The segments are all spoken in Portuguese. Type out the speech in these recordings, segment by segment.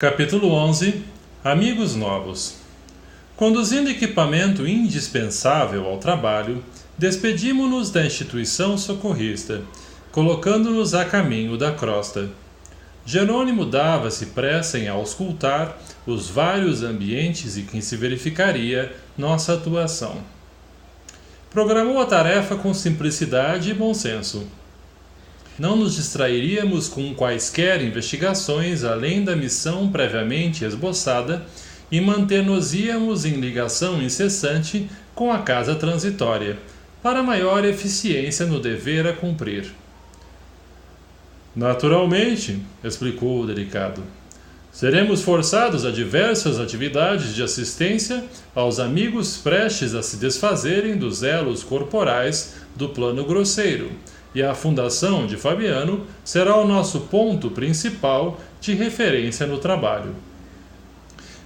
Capítulo 11 Amigos Novos. Conduzindo equipamento indispensável ao trabalho, despedimo-nos da instituição socorrista, colocando-nos a caminho da crosta. Jerônimo dava-se pressa em auscultar os vários ambientes em que se verificaria nossa atuação. Programou a tarefa com simplicidade e bom senso. Não nos distrairíamos com quaisquer investigações além da missão previamente esboçada e manter-nos-íamos em ligação incessante com a casa transitória, para maior eficiência no dever a cumprir. Naturalmente, explicou o delicado, seremos forçados a diversas atividades de assistência aos amigos prestes a se desfazerem dos elos corporais do plano grosseiro, e a fundação de Fabiano será o nosso ponto principal de referência no trabalho.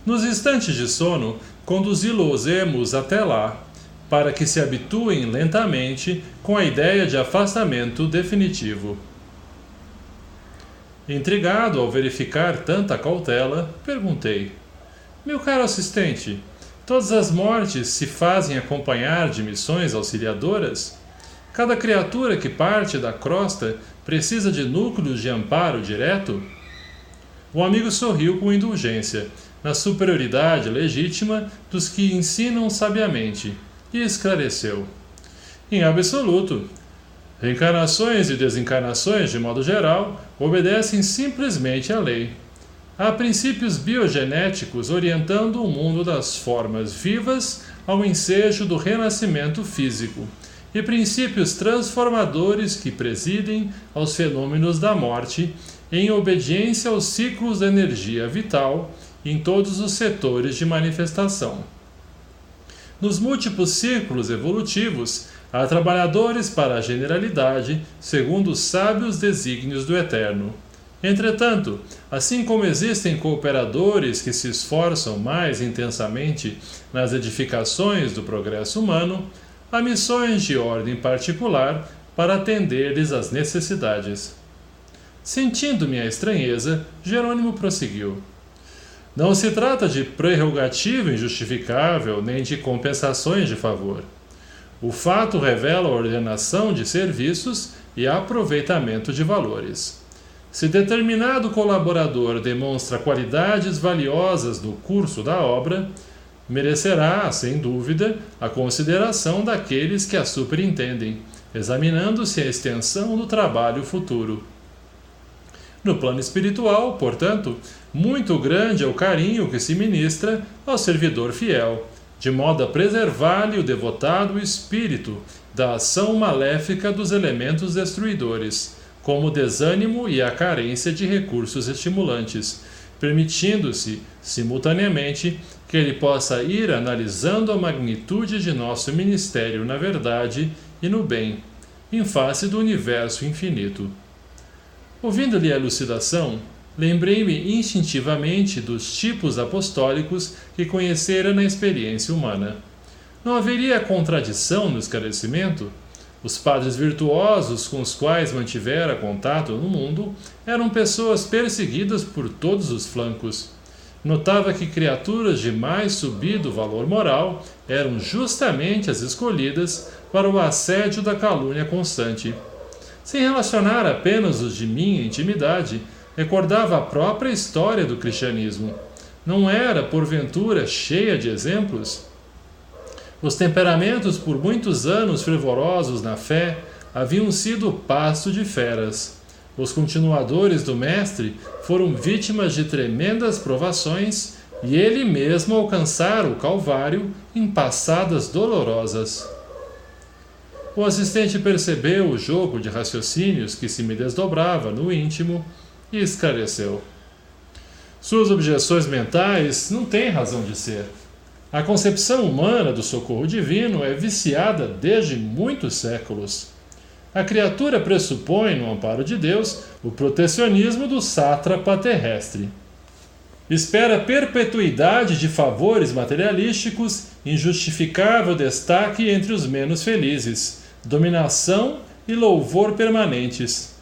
Nos instantes de sono, conduzi-los-emos até lá, para que se habituem lentamente com a ideia de afastamento definitivo. Intrigado ao verificar tanta cautela, perguntei: meu caro assistente, todas as mortes se fazem acompanhar de missões auxiliadoras? Cada criatura que parte da crosta precisa de núcleos de amparo direto? O amigo sorriu com indulgência, na superioridade legítima dos que ensinam sabiamente, e esclareceu: em absoluto. Reencarnações e desencarnações, de modo geral, obedecem simplesmente à lei. Há princípios biogenéticos orientando o mundo das formas vivas ao ensejo do renascimento físico, e princípios transformadores que presidem aos fenômenos da morte em obediência aos ciclos da energia vital em todos os setores de manifestação. Nos múltiplos círculos evolutivos, há trabalhadores para a generalidade, segundo os sábios desígnios do Eterno. Entretanto, assim como existem cooperadores que se esforçam mais intensamente nas edificações do progresso humano, há missões de ordem particular para atender-lhes às necessidades. Sentindo minha estranheza, Jerônimo prosseguiu: não se trata de prerrogativa injustificável nem de compensações de favor. O fato revela a ordenação de serviços e aproveitamento de valores. Se determinado colaborador demonstra qualidades valiosas no curso da obra, merecerá, sem dúvida, a consideração daqueles que a superintendem, examinando-se a extensão do trabalho futuro. No plano espiritual, portanto, muito grande é o carinho que se ministra ao servidor fiel, de modo a preservar-lhe o devotado espírito da ação maléfica dos elementos destruidores, como o desânimo e a carência de recursos estimulantes, permitindo-se, simultaneamente, que ele possa ir analisando a magnitude de nosso ministério na verdade e no bem, em face do universo infinito. Ouvindo-lhe a elucidação, lembrei-me instintivamente dos tipos apostólicos que conhecera na experiência humana. Não haveria contradição no esclarecimento? Os padres virtuosos com os quais mantivera contato no mundo eram pessoas perseguidas por todos os flancos. Notava que criaturas de mais subido valor moral eram justamente as escolhidas para o assédio da calúnia constante. Sem relacionar apenas os de minha intimidade, recordava a própria história do cristianismo. Não era, porventura, cheia de exemplos? Os temperamentos por muitos anos fervorosos na fé haviam sido pasto de feras. Os continuadores do Mestre foram vítimas de tremendas provações e ele mesmo alcançara o Calvário em passadas dolorosas. O assistente percebeu o jogo de raciocínios que se me desdobrava no íntimo e esclareceu: suas objeções mentais não têm razão de ser. A concepção humana do socorro divino é viciada desde muitos séculos. A criatura pressupõe, no amparo de Deus, o protecionismo do sátrapa terrestre. Espera perpetuidade de favores materialísticos, injustificável destaque entre os menos felizes, dominação e louvor permanentes.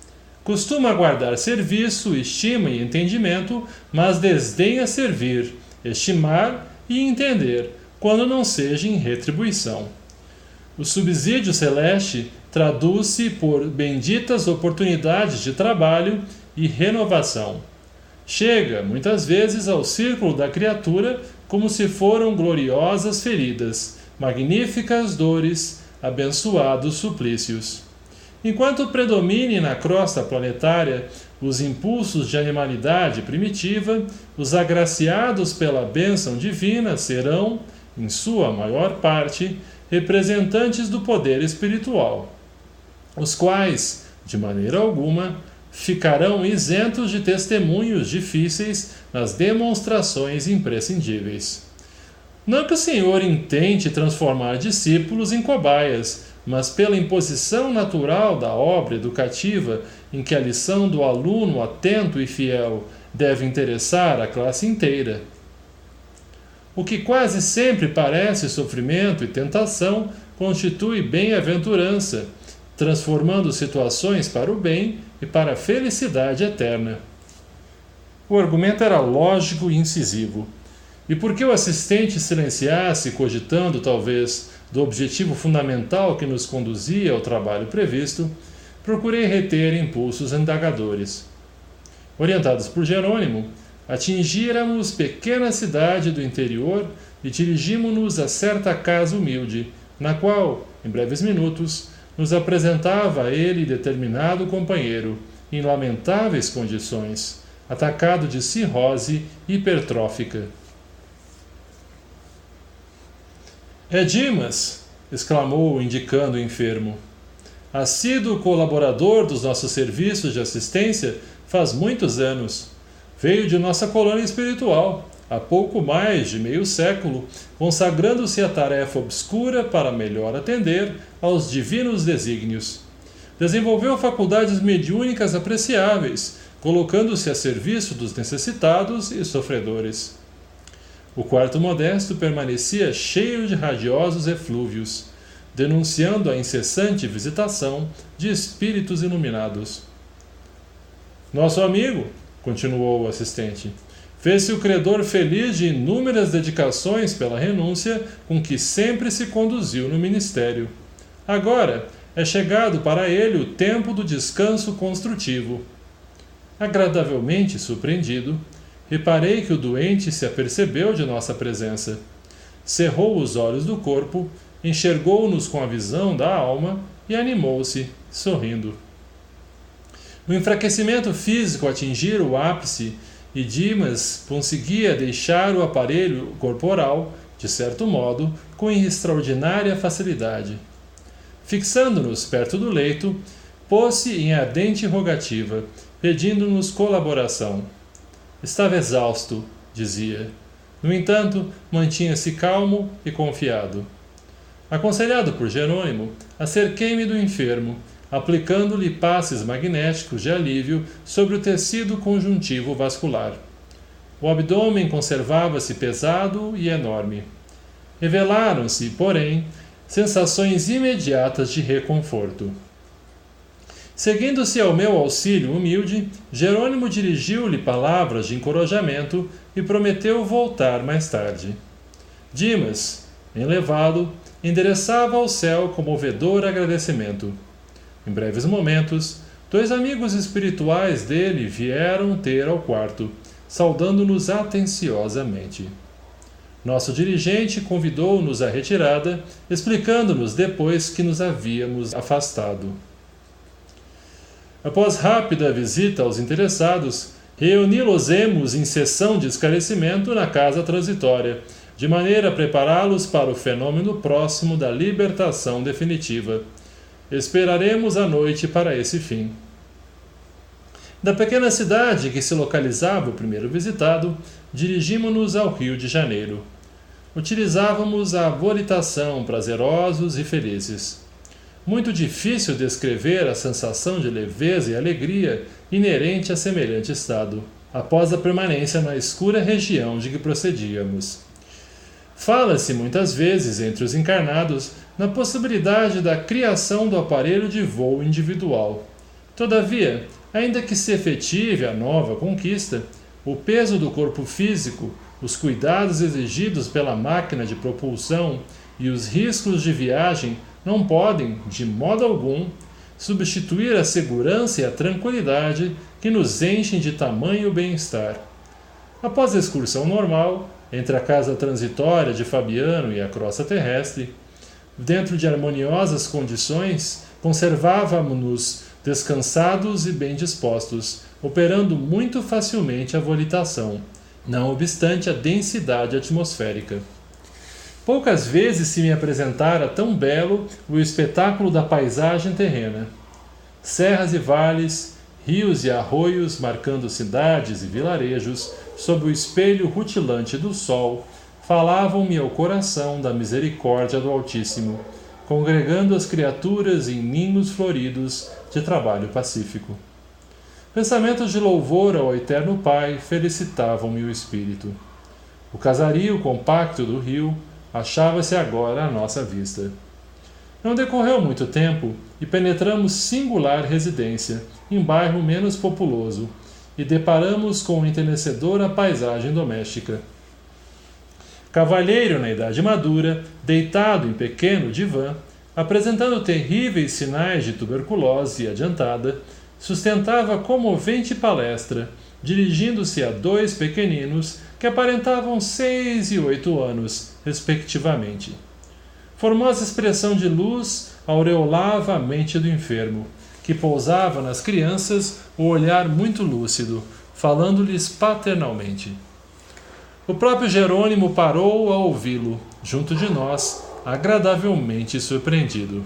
Costuma guardar serviço, estima e entendimento, mas desdenha servir, estimar e entender, quando não seja em retribuição. O subsídio celeste traduz-se por benditas oportunidades de trabalho e renovação. Chega, muitas vezes, ao círculo da criatura como se foram gloriosas feridas, magníficas dores, abençoados suplícios. Enquanto predomine na crosta planetária os impulsos de animalidade primitiva, os agraciados pela bênção divina serão, em sua maior parte, representantes do poder espiritual, os quais, de maneira alguma, ficarão isentos de testemunhos difíceis nas demonstrações imprescindíveis. Não que o Senhor intente transformar discípulos em cobaias, mas pela imposição natural da obra educativa, em que a lição do aluno atento e fiel deve interessar a classe inteira. O que quase sempre parece sofrimento e tentação constitui bem-aventurança, transformando situações para o bem e para a felicidade eterna. O argumento era lógico e incisivo. E porque o assistente silenciasse, cogitando, talvez, do objetivo fundamental que nos conduzia ao trabalho previsto, procurei reter impulsos indagadores. Orientados por Jerônimo, atingíramos pequena cidade do interior e dirigimos-nos a certa casa humilde, na qual, em breves minutos, nos apresentava a ele determinado companheiro, em lamentáveis condições, atacado de cirrose hipertrófica. É Dimas, exclamou, indicando o enfermo. Assíduo colaborador dos nossos serviços de assistência faz muitos anos. Veio de nossa colônia espiritual, há pouco mais de meio século, consagrando-se à tarefa obscura para melhor atender aos divinos desígnios. Desenvolveu faculdades mediúnicas apreciáveis, colocando-se a serviço dos necessitados e sofredores. O quarto modesto permanecia cheio de radiosos eflúvios, denunciando a incessante visitação de espíritos iluminados. Nosso amigo, continuou o assistente, fez-se o credor feliz de inúmeras dedicações pela renúncia com que sempre se conduziu no ministério. Agora é chegado para ele o tempo do descanso construtivo. Agradavelmente surpreendido, reparei que o doente se apercebeu de nossa presença. Cerrou os olhos do corpo, enxergou-nos com a visão da alma e animou-se, sorrindo. O enfraquecimento físico atingira o ápice e Dimas conseguia deixar o aparelho corporal, de certo modo, com extraordinária facilidade. Fixando-nos perto do leito, pôs-se em ardente rogativa, pedindo-nos colaboração. Estava exausto, dizia. No entanto, mantinha-se calmo e confiado. Aconselhado por Jerônimo, acerquei-me do enfermo, aplicando-lhe passes magnéticos de alívio sobre o tecido conjuntivo vascular. O abdômen conservava-se pesado e enorme. Revelaram-se, porém, sensações imediatas de reconforto. Seguindo-se ao meu auxílio humilde, Jerônimo dirigiu-lhe palavras de encorajamento e prometeu voltar mais tarde. Dimas, enlevado, endereçava ao céu comovedor agradecimento. Em breves momentos, 2 amigos espirituais dele vieram ter ao quarto, saudando-nos atenciosamente. Nosso dirigente convidou-nos à retirada, explicando-nos depois que nos havíamos afastado. Após rápida visita aos interessados, reuni-los-emos em sessão de esclarecimento na casa transitória, de maneira a prepará-los para o fenômeno próximo da libertação definitiva. Esperaremos a noite para esse fim. Da pequena cidade em que se localizava o primeiro visitado, dirigimos-nos ao Rio de Janeiro. Utilizávamos a volitação, prazerosos e felizes. Muito difícil descrever a sensação de leveza e alegria inerente a semelhante estado, após a permanência na escura região de que procedíamos. Fala-se muitas vezes entre os encarnados na possibilidade da criação do aparelho de voo individual. Todavia, Ainda que se efetive a nova conquista, o peso do corpo físico, os cuidados exigidos pela máquina de propulsão e os riscos de viagem não podem, de modo algum, substituir a segurança e a tranquilidade que nos enchem de tamanho bem-estar. Após a excursão normal, entre a casa transitória de Fabiano e a crosta terrestre, dentro de harmoniosas condições, conservávamos-nos descansados e bem dispostos, operando muito facilmente a volitação, não obstante a densidade atmosférica. Poucas vezes se me apresentara tão belo o espetáculo da paisagem terrena. Serras e vales, rios e arroios marcando cidades e vilarejos, sob o espelho rutilante do sol, falavam-me ao coração da misericórdia do Altíssimo, congregando as criaturas em ninhos floridos de trabalho pacífico. Pensamentos de louvor ao Eterno Pai felicitavam-me o espírito. O casario compacto do rio achava-se agora à nossa vista. Não decorreu muito tempo e penetramos singular residência, em bairro menos populoso, e deparamos com enternecedora paisagem doméstica. Cavalheiro na idade madura, deitado em pequeno divã, apresentando terríveis sinais de tuberculose adiantada, sustentava comovente palestra, dirigindo-se a 2 pequeninos que aparentavam 6 e 8 anos, respectivamente. Formosa expressão de luz aureolava a mente do enfermo, que pousava nas crianças o olhar muito lúcido, falando-lhes paternalmente. O próprio Jerônimo parou a ouvi-lo, junto de nós, agradavelmente surpreendido.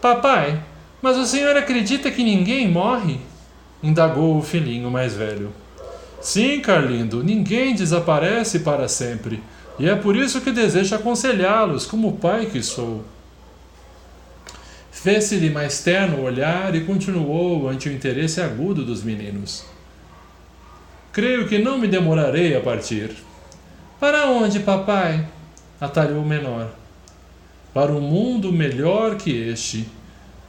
Papai, mas o senhor acredita que ninguém morre? Indagou o filhinho mais velho. Sim, Carlindo, ninguém desaparece para sempre, e é por isso que desejo aconselhá-los, como pai que sou. Fez-se-lhe mais terno o olhar e continuou ante o interesse agudo dos meninos. Creio que não me demorarei a partir. Para onde, papai? Atalhou o menor. Para um mundo melhor que este.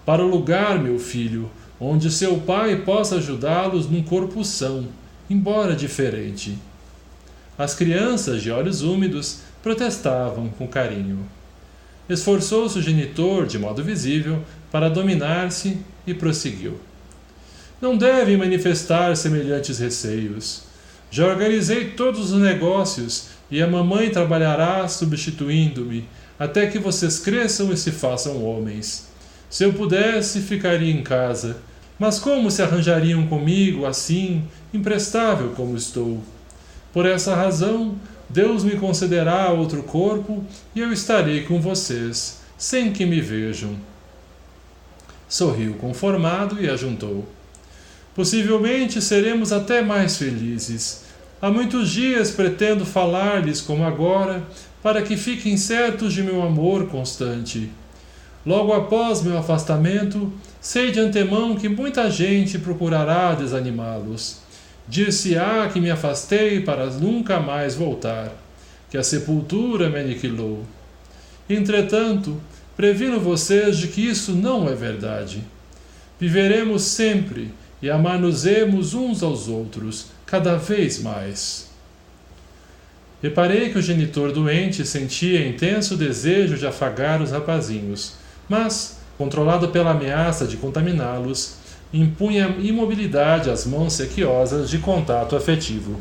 Para o lugar, meu filho, onde seu pai possa ajudá-los num corpo são, embora diferente. As crianças, de olhos úmidos, protestavam com carinho. Esforçou-se o genitor, de modo visível, para dominar-se e prosseguiu. Não devem manifestar semelhantes receios. Já organizei todos os negócios e a mamãe trabalhará substituindo-me, até que vocês cresçam e se façam homens. Se eu pudesse, ficaria em casa, mas como se arranjariam comigo assim, imprestável como estou? Por essa razão, Deus me concederá outro corpo e eu estarei com vocês, sem que me vejam. Sorriu conformado e ajuntou. Possivelmente seremos até mais felizes. Há muitos dias pretendo falar-lhes como agora, para que fiquem certos de meu amor constante. Logo após meu afastamento, sei de antemão que muita gente procurará desanimá-los. Dir-se-á que me afastei para nunca mais voltar, que a sepultura me aniquilou. Entretanto, previno vocês de que isso não é verdade. Viveremos sempre e amar-nos-emos uns aos outros, cada vez mais. Reparei que o genitor doente sentia intenso desejo de afagar os rapazinhos, mas, controlado pela ameaça de contaminá-los, impunha imobilidade às mãos sequiosas de contato afetivo.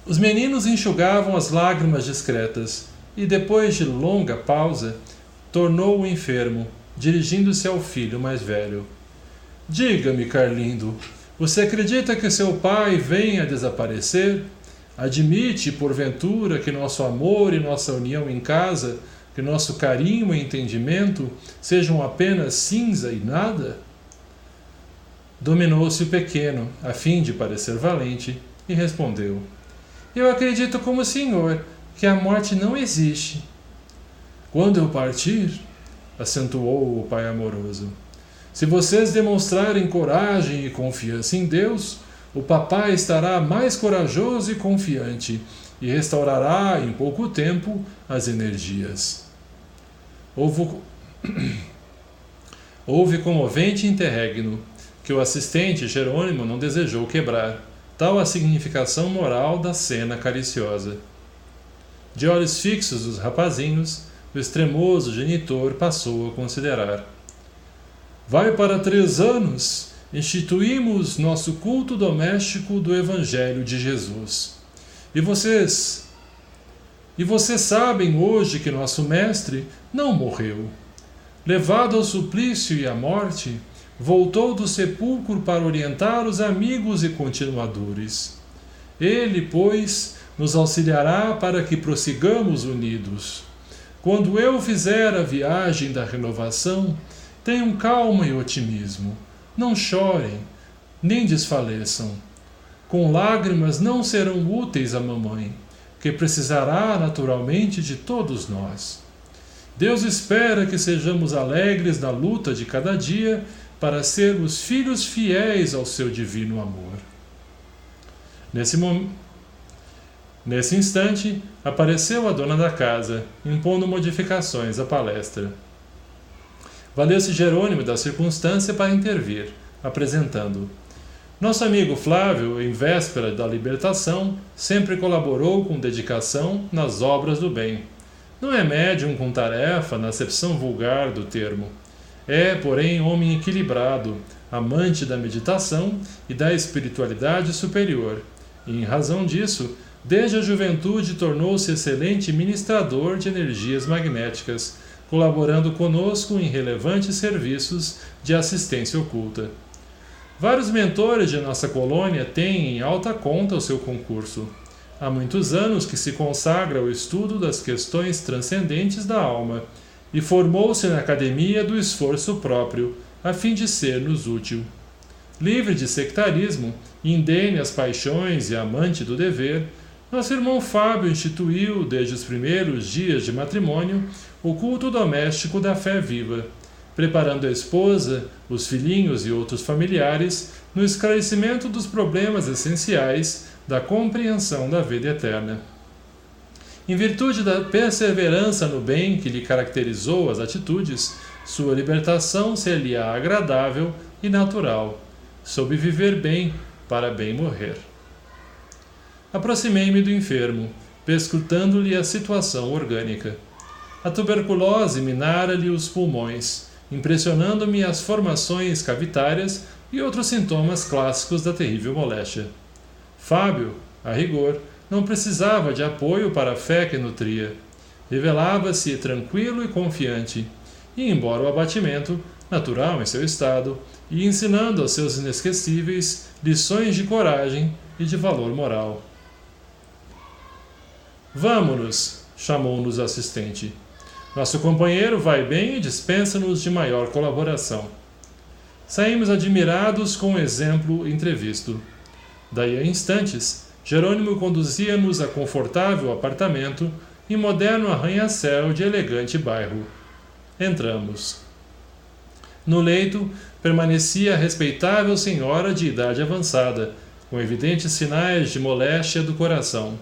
Os meninos enxugavam as lágrimas discretas e, depois de longa pausa, tornou o enfermo, dirigindo-se ao filho mais velho. Diga-me, Carlindo, você acredita que seu pai venha a desaparecer? Admite, porventura, que nosso amor e nossa união em casa, que nosso carinho e entendimento sejam apenas cinza e nada? Dominou-se o pequeno, a fim de parecer valente, e respondeu: Eu acredito como o senhor, que a morte não existe. Quando eu partir, acentuou o pai amoroso, se vocês demonstrarem coragem e confiança em Deus, o papai estará mais corajoso e confiante e restaurará em pouco tempo as energias. Houve comovente interregno, que o assistente Jerônimo não desejou quebrar, tal a significação moral da cena cariciosa. De olhos fixos dos rapazinhos, o extremoso genitor passou a considerar. Vai para 3 anos, instituímos nosso culto doméstico do Evangelho de Jesus. E vocês sabem hoje que nosso mestre não morreu. Levado ao suplício e à morte, voltou do sepulcro para orientar os amigos e continuadores. Ele, pois, nos auxiliará para que prossigamos unidos. Quando eu fizer a viagem da renovação, tenham calma e otimismo. Não chorem, nem desfaleçam. Com lágrimas não serão úteis à mamãe, que precisará naturalmente de todos nós. Deus espera que sejamos alegres na luta de cada dia para sermos filhos fiéis ao seu divino amor. Nesse instante, apareceu a dona da casa, impondo modificações à palestra. Valeu-se Jerônimo da circunstância para intervir, apresentando: nosso amigo Flávio, em véspera da libertação, sempre colaborou com dedicação nas obras do bem. Não é médium com tarefa na acepção vulgar do termo. É, porém, homem equilibrado, amante da meditação e da espiritualidade superior. E, em razão disso, desde a juventude tornou-se excelente ministrador de energias magnéticas, colaborando conosco em relevantes serviços de assistência oculta. Vários mentores de nossa colônia têm em alta conta o seu concurso. Há muitos anos que se consagra ao estudo das questões transcendentes da alma e formou-se na academia do esforço próprio, a fim de ser-nos útil. Livre de sectarismo, indene às paixões e amante do dever, nosso irmão Fábio instituiu, desde os primeiros dias de matrimônio, o culto doméstico da fé viva, preparando a esposa, os filhinhos e outros familiares no esclarecimento dos problemas essenciais da compreensão da vida eterna. Em virtude da perseverança no bem que lhe caracterizou as atitudes, sua libertação ser-lhe-á agradável e natural. Soube viver bem para bem morrer. Aproximei-me do enfermo, perscrutando-lhe a situação orgânica. A tuberculose minara-lhe os pulmões, impressionando-me as formações cavitárias e outros sintomas clássicos da terrível moléstia. Fábio, a rigor, não precisava de apoio para a fé que nutria. Revelava-se tranquilo e confiante, e, embora o abatimento, natural em seu estado, ia ensinando aos seus inesquecíveis lições de coragem e de valor moral. Vamo-nos, chamou-nos o assistente. Nosso companheiro vai bem e dispensa-nos de maior colaboração. Saímos admirados com o exemplo entrevisto. Daí a instantes, Jerônimo conduzia-nos a confortável apartamento em moderno arranha-céu de elegante bairro. Entramos. No leito, permanecia a respeitável senhora de idade avançada, com evidentes sinais de moléstia do coração.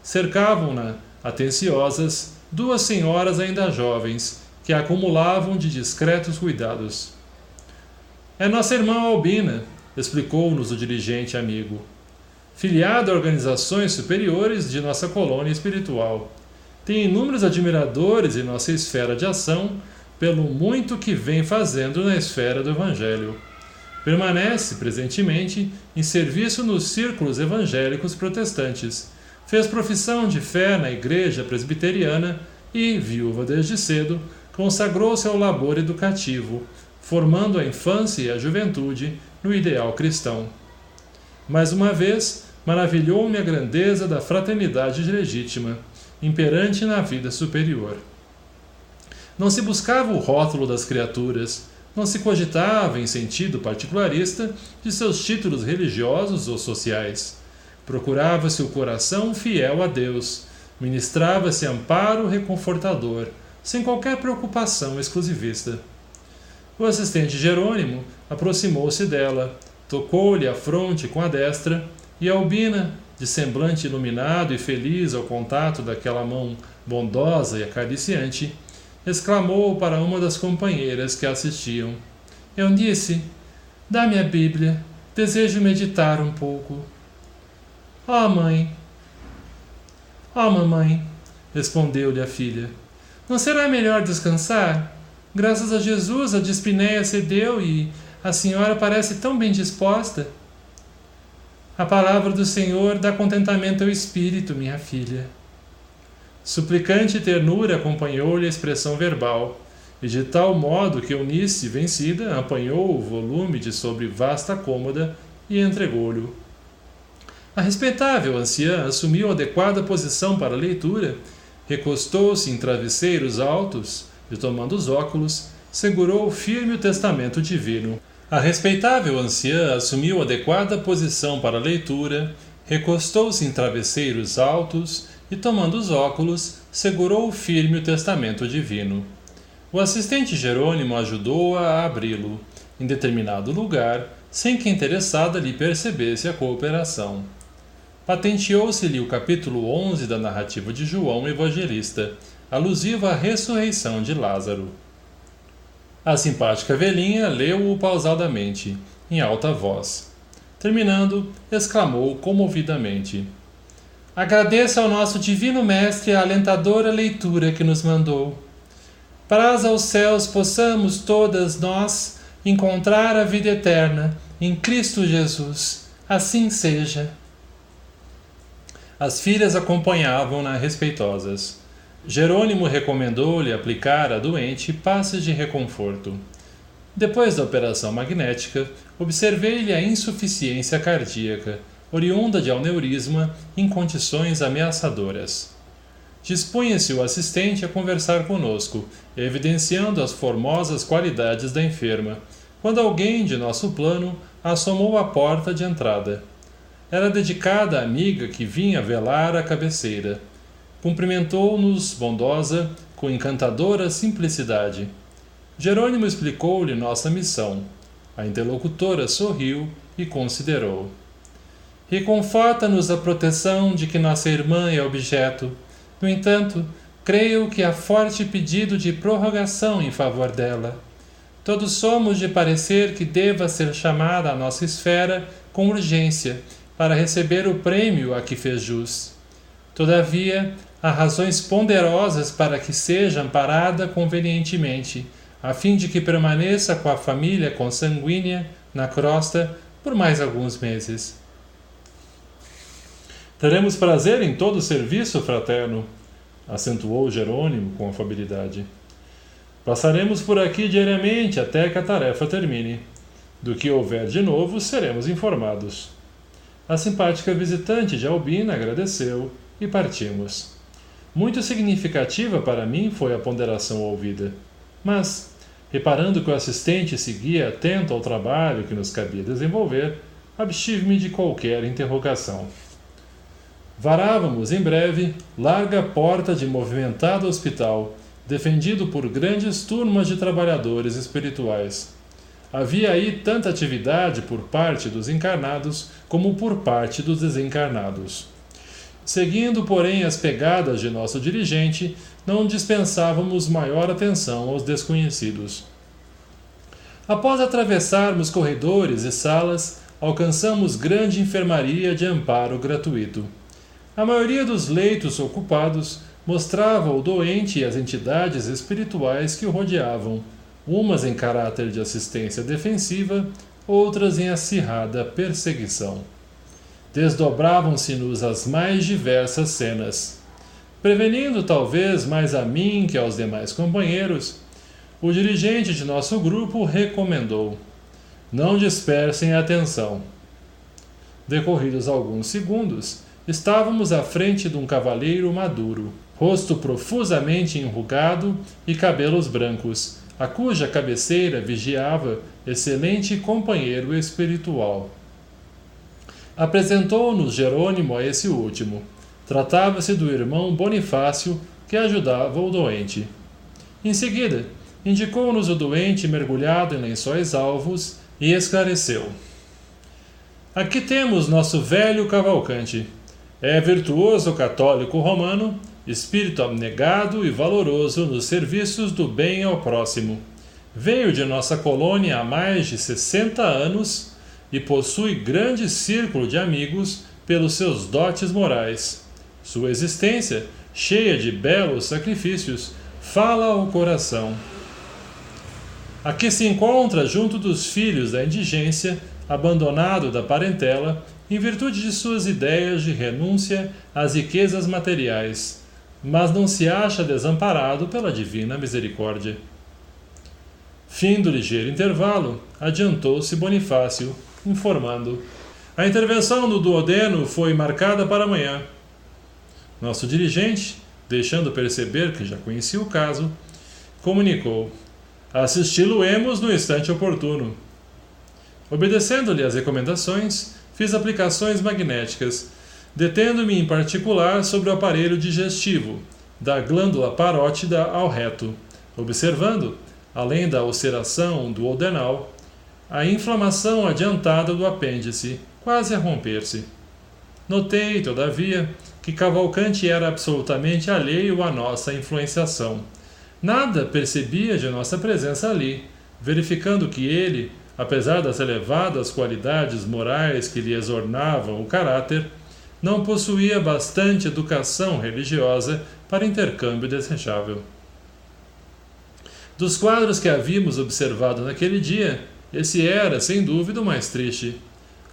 Cercavam-na, atenciosas, 2 senhoras ainda jovens, que a acumulavam de discretos cuidados. É nossa irmã Albina, explicou-nos o dirigente amigo, filiada a organizações superiores de nossa colônia espiritual. Tem inúmeros admiradores em nossa esfera de ação, pelo muito que vem fazendo na esfera do Evangelho. Permanece, presentemente, em serviço nos círculos evangélicos protestantes. Fez profissão de fé na Igreja Presbiteriana e, viúva desde cedo, consagrou-se ao labor educativo, formando a infância e a juventude no ideal cristão. Mais uma vez, maravilhou-me a grandeza da fraternidade legítima, imperante na vida superior. Não se buscava o rótulo das criaturas, não se cogitava, em sentido particularista, de seus títulos religiosos ou sociais. Procurava-se o coração fiel a Deus, ministrava-se amparo reconfortador, sem qualquer preocupação exclusivista. O assistente Jerônimo aproximou-se dela, tocou-lhe a fronte com a destra, e Albina, de semblante iluminado e feliz ao contato daquela mão bondosa e acariciante, exclamou para uma das companheiras que a assistiam: Eunice, dá-me a Bíblia. Desejo meditar um pouco. Oh, mãe. Oh, mamãe, respondeu-lhe a filha. Não será melhor descansar? Graças a Jesus, a dispneia cedeu e a senhora parece tão bem disposta. A palavra do Senhor dá contentamento ao espírito, minha filha. Suplicante ternura acompanhou-lhe a expressão verbal, e de tal modo que Eunice, vencida, apanhou o volume de sobre vasta cômoda e entregou-lhe. A respeitável anciã assumiu adequada posição para a leitura, recostou-se em travesseiros altos e, tomando os óculos, segurou firme o testamento divino. A respeitável anciã assumiu adequada posição para a leitura, recostou-se em travesseiros altos e, tomando os óculos, segurou firme o testamento divino. O assistente Jerônimo ajudou-a a abri-lo, em determinado lugar, sem que a interessada lhe percebesse a cooperação. Patenteou-se-lhe o capítulo 11 da narrativa de João Evangelista, alusivo à ressurreição de Lázaro. A simpática velhinha leu-o pausadamente, em alta voz. Terminando, exclamou comovidamente: Agradeço ao nosso divino mestre a alentadora leitura que nos mandou. Praz aos céus possamos todas nós encontrar a vida eterna em Cristo Jesus. Assim seja. As filhas acompanhavam-na respeitosas. Jerônimo recomendou-lhe aplicar à doente passes de reconforto. Depois da operação magnética, observei-lhe a insuficiência cardíaca, oriunda de aneurisma em condições ameaçadoras. Dispunha-se o assistente a conversar conosco, evidenciando as formosas qualidades da enferma, quando alguém de nosso plano assomou à porta de entrada. Era dedicada à amiga que vinha velar à cabeceira. Cumprimentou-nos bondosa, com encantadora simplicidade. Jerônimo explicou-lhe nossa missão. A interlocutora sorriu e considerou. Reconforta-nos a proteção de que nossa irmã é objeto. No entanto, creio que há forte pedido de prorrogação em favor dela. Todos somos de parecer que deva ser chamada à nossa esfera com urgência, para receber o prêmio a que fez jus. Todavia, há razões ponderosas para que seja amparada convenientemente, a fim de que permaneça com a família consanguínea na crosta por mais alguns meses. Teremos prazer em todo o serviço fraterno, acentuou Jerônimo com afabilidade. Passaremos por aqui diariamente até que a tarefa termine. Do que houver de novo, seremos informados. A simpática visitante de Albina agradeceu e partimos. Muito significativa para mim foi a ponderação ouvida. Mas, reparando que o assistente seguia atento ao trabalho que nos cabia desenvolver, abstive-me de qualquer interrogação. Varávamos, em breve, larga porta de movimentado hospital, defendido por grandes turmas de trabalhadores espirituais. Havia aí tanta atividade por parte dos encarnados como por parte dos desencarnados. Seguindo, porém, as pegadas de nosso dirigente, não dispensávamos maior atenção aos desconhecidos. Após atravessarmos corredores e salas, alcançamos grande enfermaria de amparo gratuito. A maioria dos leitos ocupados mostrava o doente e as entidades espirituais que o rodeavam, umas em caráter de assistência defensiva, outras em acirrada perseguição. Desdobravam-se-nos as mais diversas cenas. Prevenindo talvez mais a mim que aos demais companheiros, o dirigente de nosso grupo recomendou: não dispersem a atenção. Decorridos alguns segundos, estávamos à frente de um cavalheiro maduro, rosto profusamente enrugado e cabelos brancos, a cuja cabeceira vigiava excelente companheiro espiritual. Apresentou-nos Jerônimo a esse último. Tratava-se do irmão Bonifácio, que ajudava o doente. Em seguida, indicou-nos o doente mergulhado em lençóis alvos e esclareceu: aqui temos nosso velho Cavalcante. É virtuoso católico romano, espírito abnegado e valoroso nos serviços do bem ao próximo. Veio de nossa colônia há mais de 60 anos e possui grande círculo de amigos pelos seus dotes morais. Sua existência, cheia de belos sacrifícios, fala ao coração. Aqui se encontra junto dos filhos da indigência, abandonado da parentela, em virtude de suas ideias de renúncia às riquezas materiais, mas não se acha desamparado pela divina misericórdia. Fim do ligeiro intervalo, adiantou-se Bonifácio, informando: a intervenção do duodeno foi marcada para amanhã. Nosso dirigente, deixando perceber que já conhecia o caso, comunicou: assisti-lo-emos no instante oportuno. Obedecendo-lhe as recomendações, fiz aplicações magnéticas, detendo-me em particular sobre o aparelho digestivo, da glândula parótida ao reto, observando, além da ulceração duodenal, a inflamação adiantada do apêndice, quase a romper-se. Notei, todavia, que Cavalcanti era absolutamente alheio à nossa influenciação. Nada percebia de nossa presença ali, verificando que ele, apesar das elevadas qualidades morais que lhe exornavam o caráter, não possuía bastante educação religiosa para intercâmbio desejável. Dos quadros que havíamos observado naquele dia, esse era, sem dúvida, o mais triste.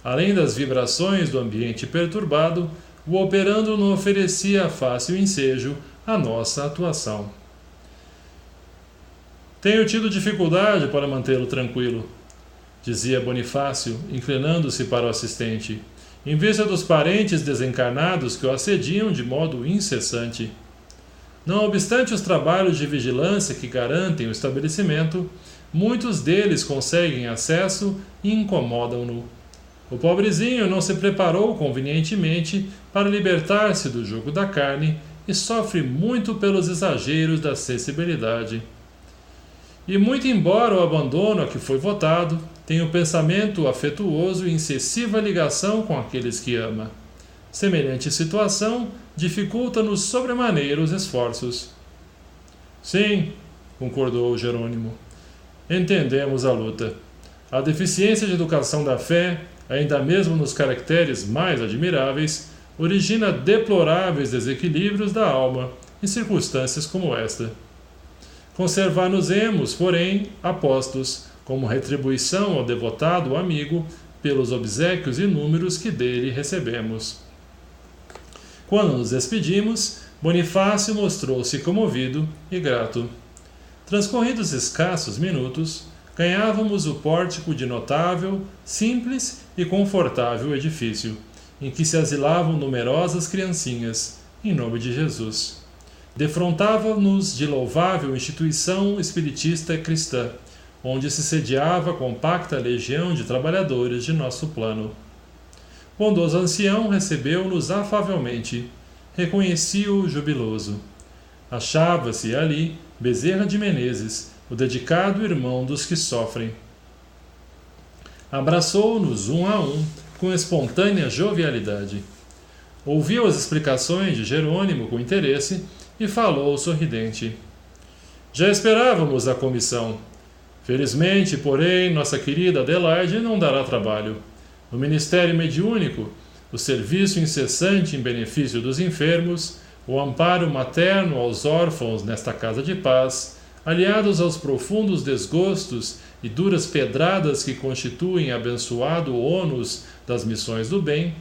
Além das vibrações do ambiente perturbado, o operando não oferecia fácil ensejo à nossa atuação. Tenho tido dificuldade para mantê-lo tranquilo, dizia Bonifácio, inclinando-se para o assistente, em vista dos parentes desencarnados que o assediam de modo incessante. Não obstante os trabalhos de vigilância que garantem o estabelecimento, muitos deles conseguem acesso e incomodam-no. O pobrezinho não se preparou convenientemente para libertar-se do jugo da carne e sofre muito pelos exageros da sensibilidade. E muito embora o abandono a que foi votado, tem o pensamento afetuoso e excessiva ligação com aqueles que ama. Semelhante situação dificulta-nos sobremaneira os esforços. Sim, concordou Jerônimo. Entendemos a luta. A deficiência de educação da fé, ainda mesmo nos caracteres mais admiráveis, origina deploráveis desequilíbrios da alma em circunstâncias como esta. Conservar-nos-emos, porém, apostos, como retribuição ao devotado amigo, pelos obséquios inúmeros que dele recebemos. Quando nos despedimos, Bonifácio mostrou-se comovido e grato. Transcorridos escassos minutos, ganhávamos o pórtico de notável, simples e confortável edifício, em que se asilavam numerosas criancinhas, em nome de Jesus. Defrontava-nos de louvável instituição espiritista cristã, onde se sediava a compacta legião de trabalhadores de nosso plano. Bondoso ancião recebeu-nos afavelmente. Reconheci-o jubiloso. Achava-se ali Bezerra de Menezes, o dedicado irmão dos que sofrem. Abraçou-nos um a um, com espontânea jovialidade. Ouviu as explicações de Jerônimo com interesse e falou sorridente. Já esperávamos a comissão. Felizmente, porém, nossa querida Adelaide não dará trabalho. O ministério mediúnico, o serviço incessante em benefício dos enfermos, o amparo materno aos órfãos nesta casa de paz, aliados aos profundos desgostos e duras pedradas que constituem abençoado ônus das missões do bem,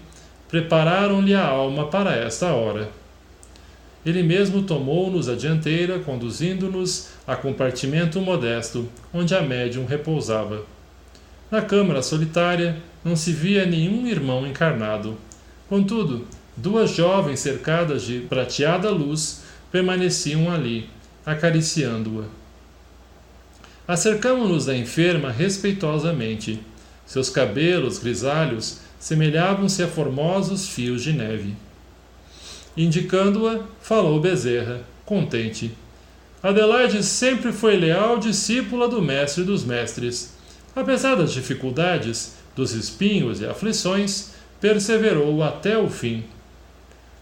prepararam-lhe a alma para esta hora. Ele mesmo tomou-nos a dianteira, conduzindo-nos a compartimento modesto, onde a médium repousava. Na câmara solitária não se via nenhum irmão encarnado. Contudo, duas jovens cercadas de prateada luz permaneciam ali, acariciando-a. Acercamo-nos da enferma respeitosamente. Seus cabelos grisalhos semelhavam-se a formosos fios de neve. Indicando-a, falou Bezerra, contente. Adelaide sempre foi leal discípula do mestre dos mestres. Apesar das dificuldades, dos espinhos e aflições, perseverou até o fim.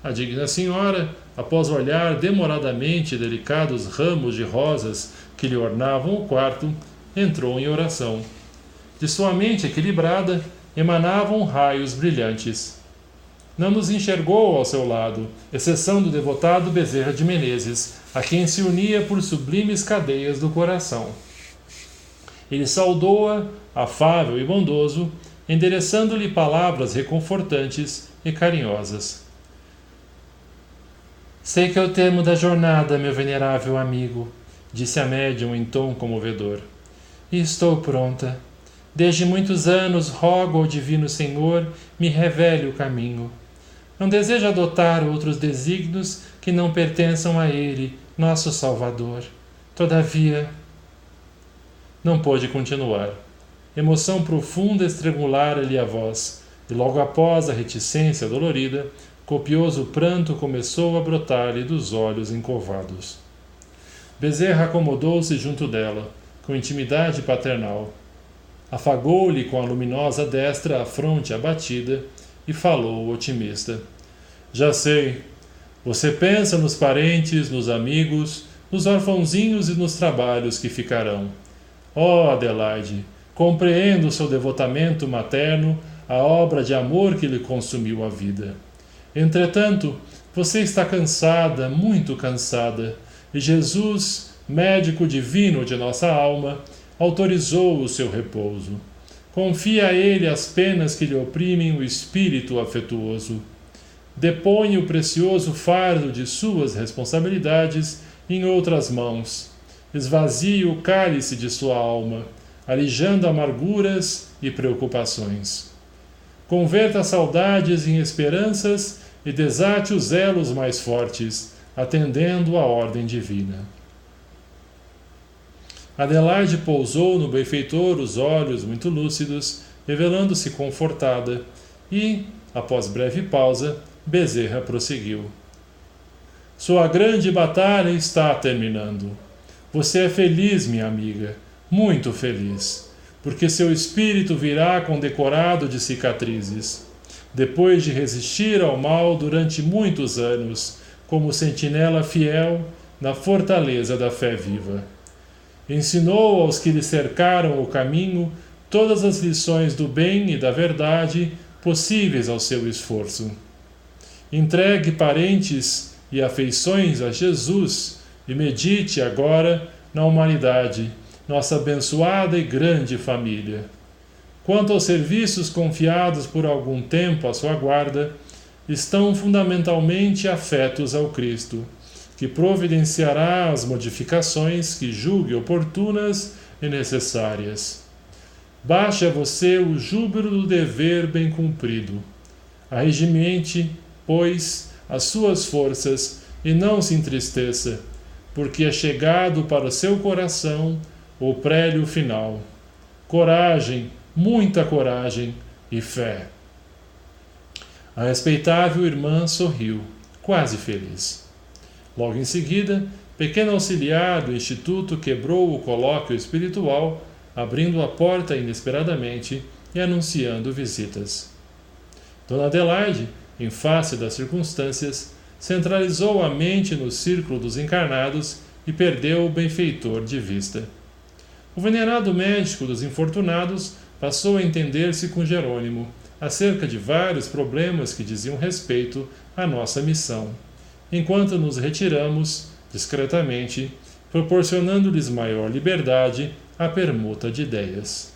A digna senhora, após olhar demoradamente delicados ramos de rosas que lhe ornavam o quarto, entrou em oração. De sua mente equilibrada emanavam raios brilhantes. Não nos enxergou ao seu lado, exceção do devotado Bezerra de Menezes, a quem se unia por sublimes cadeias do coração. Ele saudou-a, afável e bondoso, endereçando-lhe palavras reconfortantes e carinhosas. Sei que é o termo da jornada, meu venerável amigo, disse a médium em tom comovedor. E estou pronta. Desde muitos anos rogo ao Divino Senhor me revele o caminho. Não desejo adotar outros desígnios que não pertençam a Ele, nosso Salvador. Todavia, não pôde continuar. Emoção profunda estrangulara-lhe a voz, e logo após a reticência dolorida, copioso pranto começou a brotar-lhe dos olhos encovados. Bezerra acomodou-se junto dela, com intimidade paternal. Afagou-lhe com a luminosa destra a fronte abatida e falou otimista. Já sei, você pensa nos parentes, nos amigos, nos orfãozinhos e nos trabalhos que ficarão. Ó Adelaide, compreendo o seu devotamento materno à obra de amor que lhe consumiu a vida. Entretanto, você está cansada, muito cansada, e Jesus, médico divino de nossa alma, autorizou o seu repouso. Confia a ele as penas que lhe oprimem o espírito afetuoso. Depõe o precioso fardo de suas responsabilidades em outras mãos. Esvazie o cálice de sua alma, alijando amarguras e preocupações. Converta saudades em esperanças e desate os elos mais fortes, atendendo à ordem divina. Adelaide pousou no benfeitor os olhos muito lúcidos, revelando-se confortada, e, após breve pausa, Bezerra prosseguiu. Sua grande batalha está terminando. Você é feliz, minha amiga, muito feliz, porque seu espírito virá condecorado de cicatrizes. Depois de resistir ao mal durante muitos anos, como sentinela fiel na fortaleza da fé viva. Ensinou aos que lhe cercaram o caminho todas as lições do bem e da verdade possíveis ao seu esforço. Entregue parentes e afeições a Jesus e medite agora na humanidade, nossa abençoada e grande família. Quanto aos serviços confiados por algum tempo à sua guarda, estão fundamentalmente afetos ao Cristo, que providenciará as modificações que julgue oportunas e necessárias. Baixe a você o júbilo do dever bem cumprido. Arregimente, pois, as suas forças e não se entristeça, porque é chegado para o seu coração o prélio final. Coragem, muita coragem e fé. A respeitável irmã sorriu, quase feliz. Logo em seguida, pequeno auxiliar do Instituto quebrou o colóquio espiritual, abrindo a porta inesperadamente e anunciando visitas. Dona Adelaide, em face das circunstâncias, centralizou a mente no círculo dos encarnados e perdeu o benfeitor de vista. O venerado médico dos infortunados passou a entender-se com Jerônimo acerca de vários problemas que diziam respeito à nossa missão, enquanto nos retiramos, discretamente, proporcionando-lhes maior liberdade à permuta de ideias.